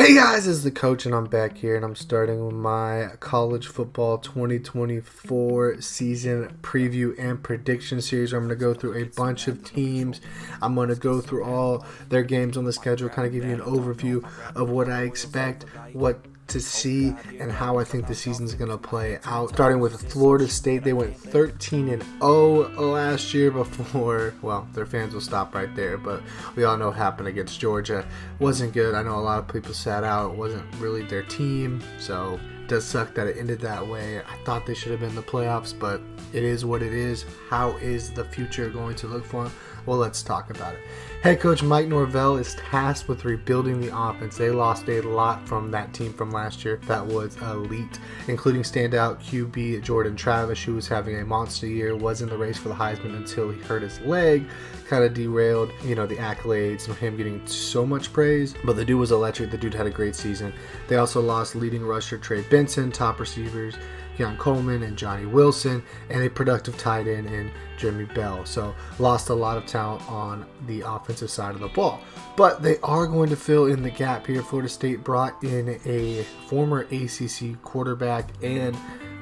Hey guys, it's the coach and I'm back here and I'm starting with my college football 2024 season preview and prediction series where I'm going to go through a bunch of teams. I'm going to go through all their games on the schedule, kind of give you an overview of what I expect, what to see, and how I think the season's going to play out. Starting with Florida State, they went 13-0 last year before, well, their fans will stop right there, but we all know what happened against Georgia. Wasn't good. I know a lot of people sat out. It wasn't really their team, so it does suck that it ended that way. I thought they should have been in the playoffs, but it is what it is. How is the future going to look for them? Well, let's talk about it. Head coach Mike Norvell is tasked with rebuilding the offense. They lost a lot from that team from last year that was elite, including standout QB Jordan Travis, who was having a monster year, was in the race for the Heisman until he hurt his leg, kind of derailed, the accolades of him getting so much praise. But the dude was electric. The dude had a great season. They also lost leading rusher Trey Benson, top receivers Keon Coleman and Johnny Wilson, and a productive tight end in Jeremy Bell. So lost a lot of talent on the offensive side of the ball. But they are going to fill in the gap here. Florida State brought in a former ACC quarterback and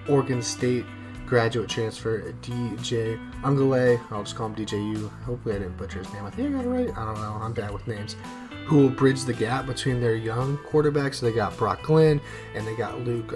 Oregon State graduate transfer, DJ Ungale. I'll just call him DJU. Hopefully I didn't butcher his name. I think I got it right. I don't know. I'm bad with names. Who will bridge the gap between their young quarterbacks. So they got Brock Glenn and they got Luke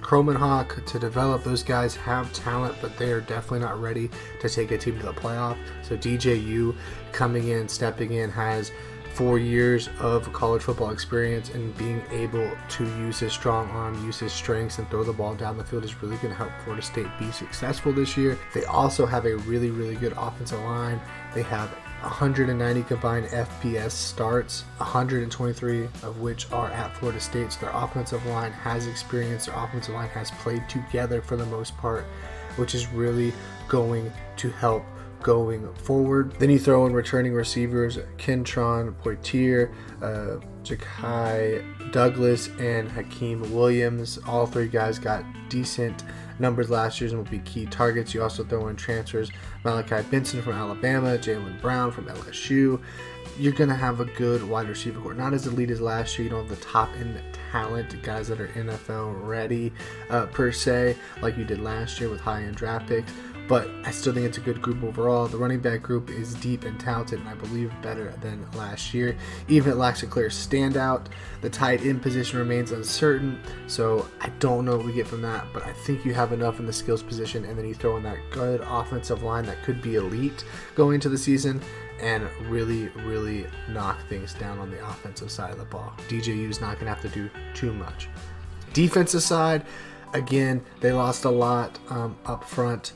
Kromenhoek to develop. Those guys have talent, but they are definitely not ready to take a team to the playoff. So DJU coming in, stepping in, has 4 years of college football experience, and being able to use his strong arm, use his strengths, and throw the ball down the field is really going to help Florida State be successful this year. They also have a really, really good offensive line. They have 190 combined FBS starts, 123 of which are at Florida State. So their offensive line has experience. Their offensive line has played together for the most part, which is really going to help going forward. Then you throw in returning receivers Kentron Poitier, Ja'Kai Douglas, and Hakeem Williams. All three guys got decent numbers last year and will be key targets. You also throw in transfers Malachi Benson from Alabama, Jalen Brown from LSU. You're going to have a good wide receiver core. Not as elite as last year. You don't have the top end talent, guys that are NFL ready per se, like you did last year with high-end draft picks. But I still think it's a good group overall. The running back group is deep and talented, and I believe better than last year. Even if it lacks a clear standout, the tight end position remains uncertain, so I don't know what we get from that, but I think you have enough in the skills position, and then you throw in that good offensive line that could be elite going into the season and really, really knock things down on the offensive side of the ball. DJU is not going to have to do too much. Defensive side, again, they lost a lot up front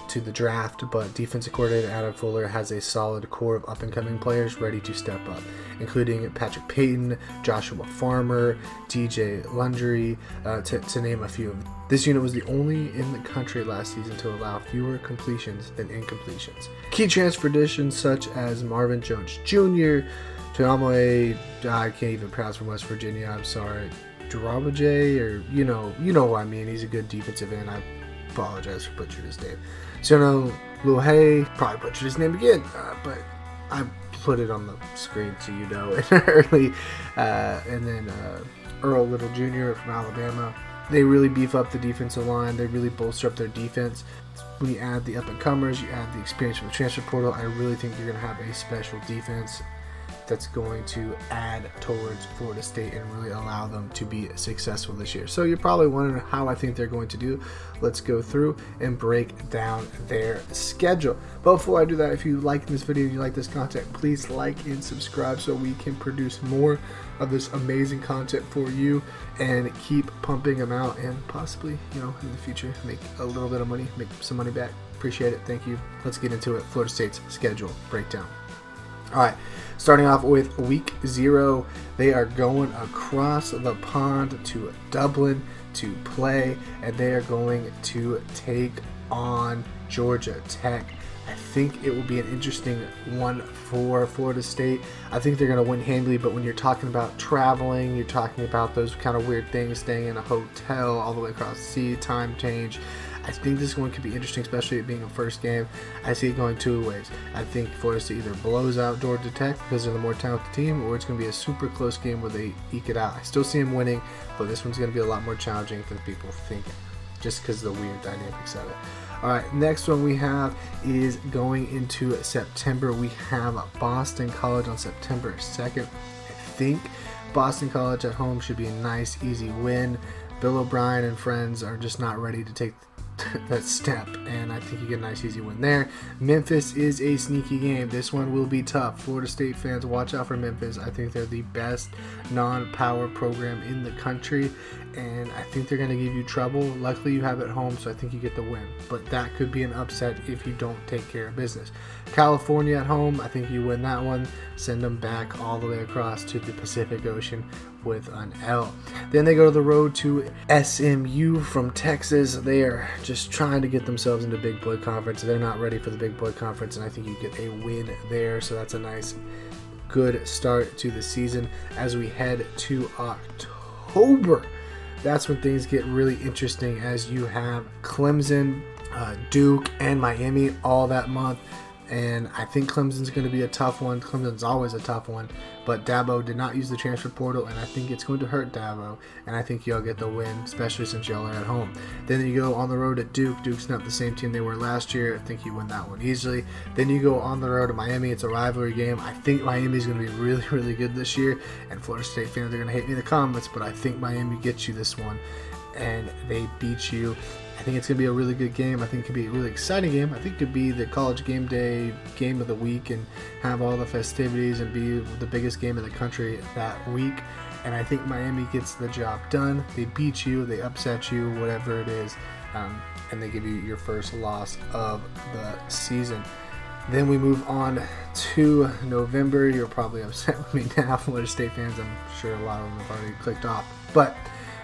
to the draft, but defensive coordinator Adam Fuller has a solid core of up-and-coming players ready to step up, including Patrick Payton, Joshua Farmer, DJ Lundry, to name a few. This unit was the only in the country last season to allow fewer completions than incompletions. Key transfer additions such as Marvin Jones Jr., Tuamoe, I can't even pronounce from West Virginia, I'm sorry, Jarabaje, or you know what I mean. He's a good defensive end. I apologize for butchering his name. Sono Luhe, probably butchered his name again, but I put it on the screen so you know it early. And then Earl Little Jr. from Alabama. They really beef up the defensive line. They really bolster up their defense. When you add the up-and-comers, you add the experience from the transfer portal, I really think you're going to have a special defense that's going to add towards Florida State and really allow them to be successful this year. So you're probably wondering how I think they're going to do. Let's go through and break down their schedule. But before I do that, if you like this video and you like this content, please like and subscribe so we can produce more of this amazing content for you and keep pumping them out and possibly, in the future, make a little bit of money, make some money back. Appreciate it. Thank you. Let's get into it. Florida State's schedule breakdown. All right, starting off with week 0, they are going across the pond to Dublin to play, and they are going to take on Georgia Tech. I think it will be an interesting one for Florida State. I think they're going to win handily, but when you're talking about traveling, you're talking about those kind of weird things, staying in a hotel all the way across the sea, time change, I think this one could be interesting, especially it being a first game. I see it going two ways. I think Florida State either blows out Georgia Tech because they're the more talented team, or it's going to be a super close game where they eke it out. I still see them winning, but this one's going to be a lot more challenging than people think, just because of the weird dynamics of it. All right, next one we have is going into September. We have Boston College on September 2nd. I think Boston College at home should be a nice, easy win. Bill O'Brien and friends are just not ready to take that step, and I think you get a nice, easy win there. Memphis is a sneaky game. This one will be tough. Florida State fans, watch out for Memphis. I think they're the best non-power program in the country, and I think they're going to give you trouble. Luckily, you have it at home, so I think you get the win, but that could be an upset if you don't take care of business. California at home, I think you win that one. Send them back all the way across to the Pacific Ocean with an L. Then they go to the road to SMU from Texas. They are just trying to get themselves into Big Boy Conference. They're not ready for the Big Boy Conference, and I think you get a win there. So that's a nice, good start to the season. As we head to October, that's when things get really interesting, as you have Clemson, Duke, and Miami all that month. And I think Clemson's going to be a tough one. Clemson's always a tough one. But Dabo did not use the transfer portal, and I think it's going to hurt Dabo. And I think y'all get the win, especially since y'all are at home. Then you go on the road at Duke. Duke's not the same team they were last year. I think you win that one easily. Then you go on the road to Miami. It's a rivalry game. I think Miami's going to be really, really good this year. And Florida State fans are going to hate me in the comments, but I think Miami gets you this one, and they beat you. I think it's going to be a really good game. I think it could be a really exciting game. I think it could be the college game day game of the week and have all the festivities and be the biggest game in the country that week. And I think Miami gets the job done. They beat you, they upset you, whatever it is, and they give you your first loss of the season. Then we move on to November. You're probably upset with me now, Florida State fans. I'm sure a lot of them have already clicked off. But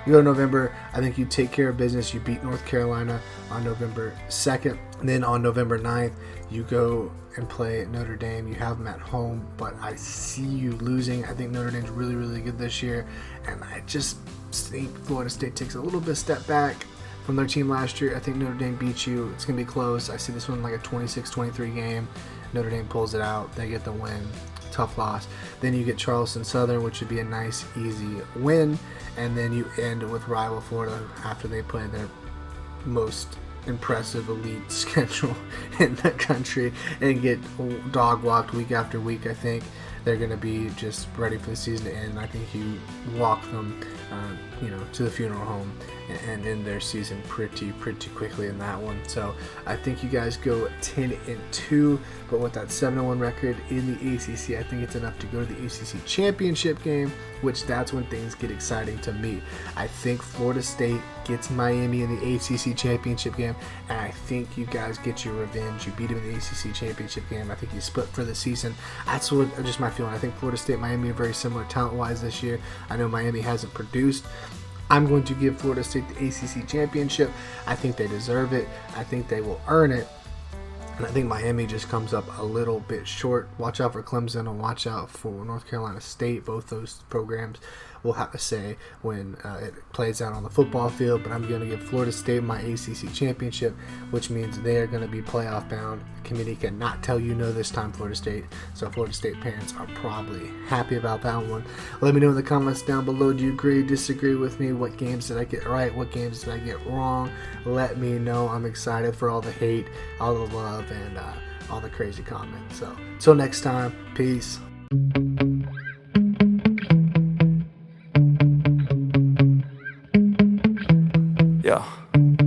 you go to November, I think you take care of business. You beat North Carolina on November 2nd. And then on November 9th, you go and play Notre Dame. You have them at home, but I see you losing. I think Notre Dame's really, really good this year. And I just think Florida State takes a little bit of step back from their team last year. I think Notre Dame beats you. It's going to be close. I see this one like a 26-23 game. Notre Dame pulls it out. They get the win. Tough loss. Then you get Charleston Southern, which would be a nice, easy win. And then you end with rival Florida after they play their most impressive elite schedule in the country and get dog walked week after week. I think they're going to be just ready for the season to end. I think you walk them, to the funeral home and end their season pretty quickly in that one. So I think you guys go 10-2, but with that 7-1 record in the ACC, I think it's enough to go to the ACC championship game, which that's when things get exciting to me. I think Florida State gets Miami in the ACC championship game, and I think you guys get your revenge. You beat them in the ACC championship game. I think you split for the season. That's what just my feeling. I think Florida State, Miami are very similar talent-wise this year. I know Miami hasn't produced. I'm going to give Florida State the ACC championship. I think they deserve it. I think they will earn it. And I think Miami just comes up a little bit short. Watch out for Clemson and watch out for North Carolina State. Both those programs will have to say when it plays out on the football field. But I'm going to give Florida State my ACC championship, which means they are going to be playoff bound. The committee cannot tell you no this time, Florida State. So Florida State parents are probably happy about that one. Let me know in the comments down below. Do you agree, disagree with me? What games did I get right? What games did I get wrong? Let me know. I'm excited for all the hate, all the love, and all the crazy comments. So until next time, peace. Yeah.